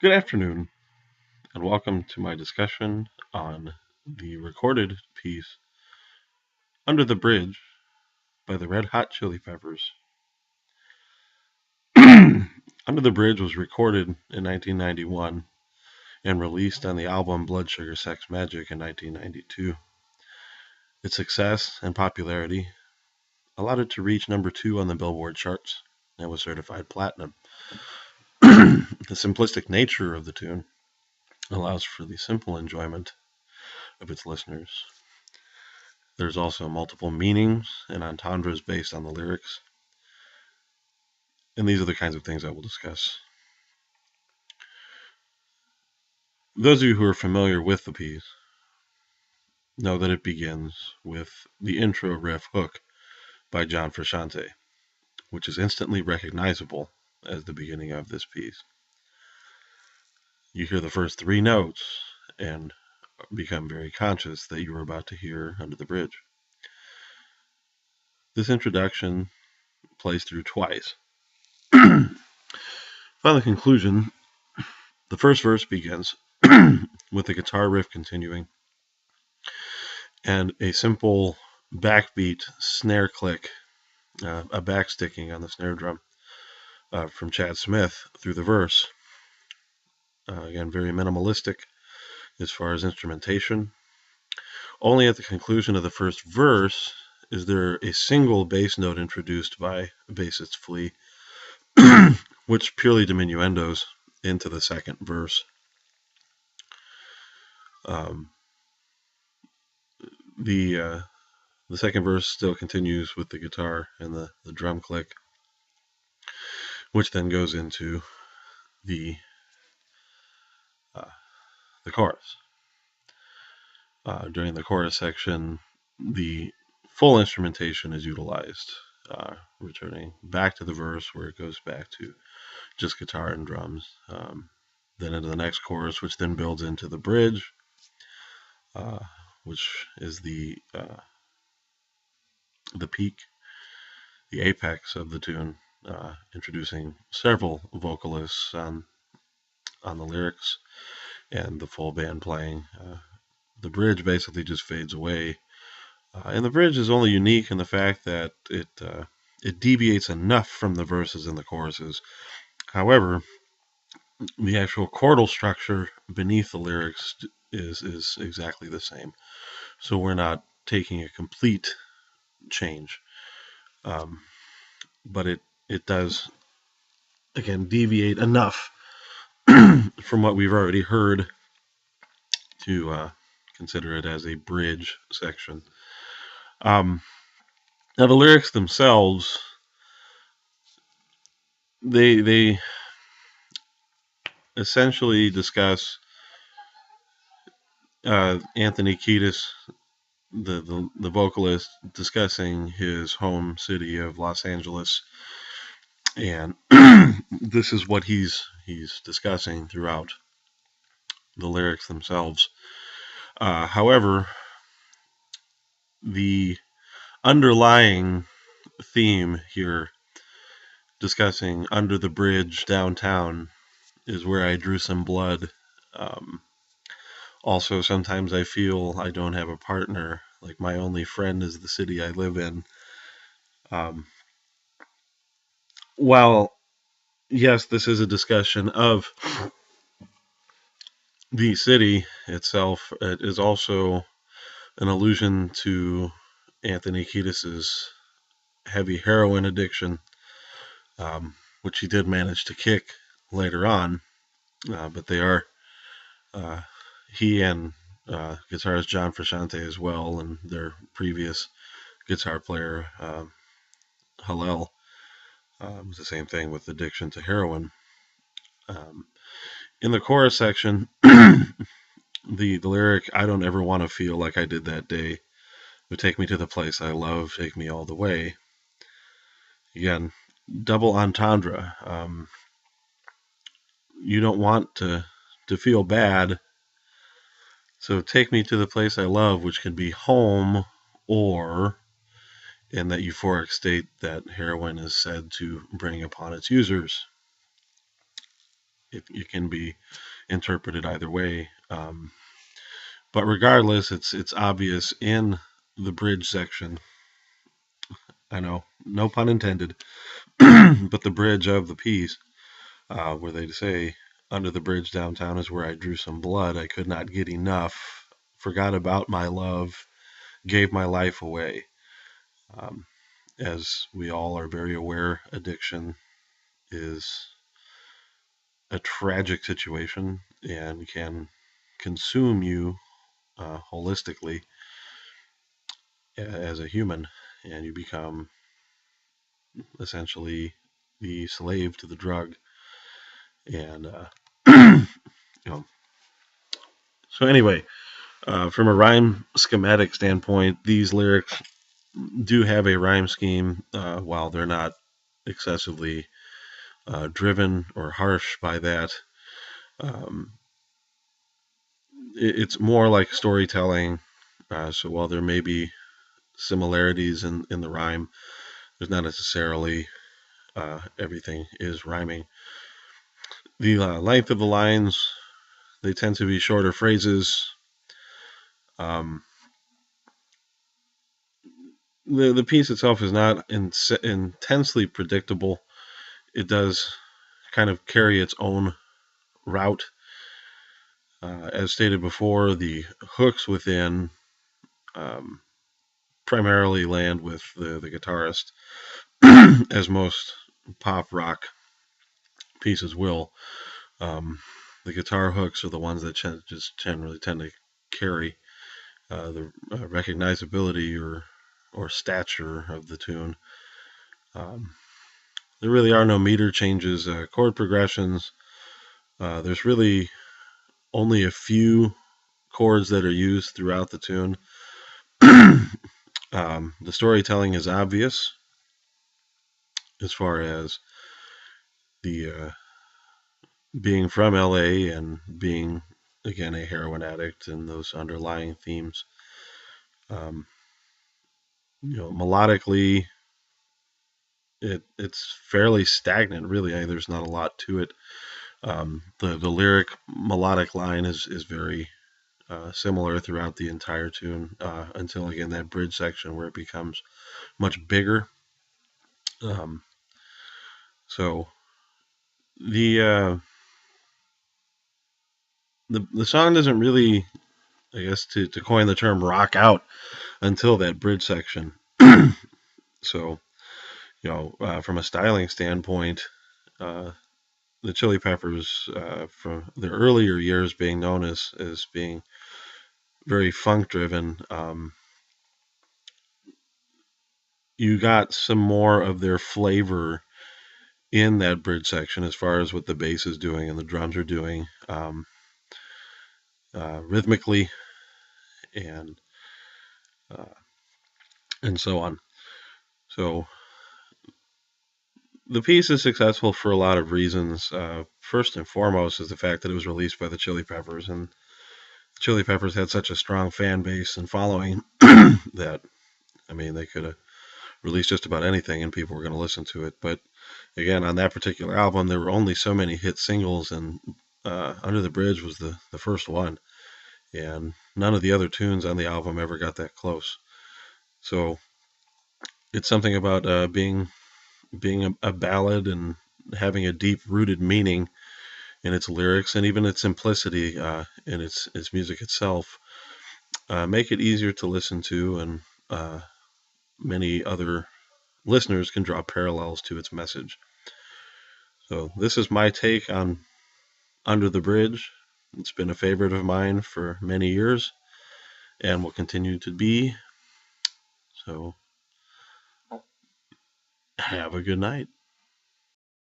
Good afternoon, and welcome to my discussion on the recorded piece Under the Bridge by the Red Hot Chili Peppers. Under the Bridge was recorded in 1991 and released on the album Blood Sugar Sex Magik in 1992. Its success and popularity allowed it to reach number 2 on the Billboard charts and was certified platinum. The simplistic nature of the tune allows for the simple enjoyment of its listeners. There's also multiple meanings and entendres based on the lyrics. And these are the kinds of things I will discuss. Those of you who are familiar with the piece know that it begins with the intro riff hook by John Frusciante, which is instantly recognizable as the beginning of this piece. You hear the first 3 notes and become very conscious that you are about to hear Under the Bridge. This introduction plays through twice. On the conclusion, the first verse begins with the guitar riff continuing and a simple backbeat snare click, a backsticking on the snare drum from Chad Smith through the verse. Again, very minimalistic as far as instrumentation. Only at the conclusion of the first verse is there a single bass note introduced by bassist Flea, which purely diminuendos into the second verse. The second verse still continues with the guitar and the drum click, which then goes into the chorus. During the chorus section, the full instrumentation is utilized, returning back to the verse where it goes back to just guitar and drums. Then into the next chorus, which then builds into the bridge, which is the peak, the apex of the tune, introducing several vocalists on the lyrics and the full band playing. The bridge basically just fades away, and the bridge is only unique in the fact that it deviates enough from the verses and the choruses. However, the actual chordal structure beneath the lyrics is exactly the same. So we're not taking a complete change, but it does, again, deviate enough from what we've already heard to consider it as a bridge section. Now the lyrics themselves, they essentially discuss Anthony Kiedis, the vocalist, discussing his home city of Los Angeles, and this is what he's discussing throughout the lyrics themselves. However, the underlying theme here, discussing under the bridge downtown, is where I drew some blood. Also, sometimes I feel I don't have a partner, like my only friend is the city I live in. While, yes, this is a discussion of the city itself, it is also an allusion to Anthony Kiedis's heavy heroin addiction, which he did manage to kick later on, but they are he and guitarist John Frusciante as well, and their previous guitar player Hillel was the same thing with addiction to heroin. In the chorus section, the lyric, "I don't ever want to feel like I did that day, but take me to the place I love, take me all the way." Again, double entendre. You don't want to feel bad, so take me to the place I love, which can be home, or in that euphoric state that heroin is said to bring upon its users. it can be interpreted either way. But regardless, it's obvious in the bridge section. I know, no pun intended, but the bridge of the piece, where they say, "Under the bridge downtown is where I drew some blood. I could not get enough. Forgot about my love. Gave my life away." Um, as we all are very aware, addiction is a tragic situation and can consume you holistically as a human, and you become essentially the slave to the drug. And you know, so anyway, from a rhyme schematic standpoint, these lyrics do have a rhyme scheme, while they're not excessively driven or harsh by that. Um, it's more like storytelling. So while there may be similarities in the rhyme, there's not necessarily everything is rhyming. The length of the lines, they tend to be shorter phrases. Um, the piece itself is not intensely predictable. It does kind of carry its own route. As stated before, the hooks within um, primarily land with the guitarist, as most pop rock pieces will. Um, the guitar hooks are the ones that just generally tend to carry the recognizability or stature of the tune. Um, there really are no meter changes, chord progressions. There's really only a few chords that are used throughout the tune. The storytelling is obvious as far as the being from LA and being, again, a heroin addict and those underlying themes. Um, melodically, it's fairly stagnant, really. There's not a lot to it. The lyric melodic line is very similar throughout the entire tune, until, again, that bridge section where it becomes much bigger. Um, so the, the song doesn't really, I guess, to coin the term, rock out until that bridge section. So, from a styling standpoint, uh, the Chili Peppers, from their earlier years being known as being very funk driven, you got some more of their flavor in that bridge section as far as what the bass is doing and the drums are doing, rhythmically, and uh, and so on. So the piece is successful for a lot of reasons. First and foremost is the fact that it was released by the Chili Peppers, and Chili Peppers had such a strong fan base and following that, I mean, they could have released just about anything and people were going to listen to it. But again, on that particular album, there were only so many hit singles, and Under the Bridge was the first one, and none of the other tunes on the album ever got that close. So it's something about being a ballad and having a deep rooted meaning in its lyrics and even its simplicity in its music itself, make it easier to listen to, and many other listeners can draw parallels to its message. So this is my take on Under the Bridge. It's been a favorite of mine for many years and will continue to be. So have a good night.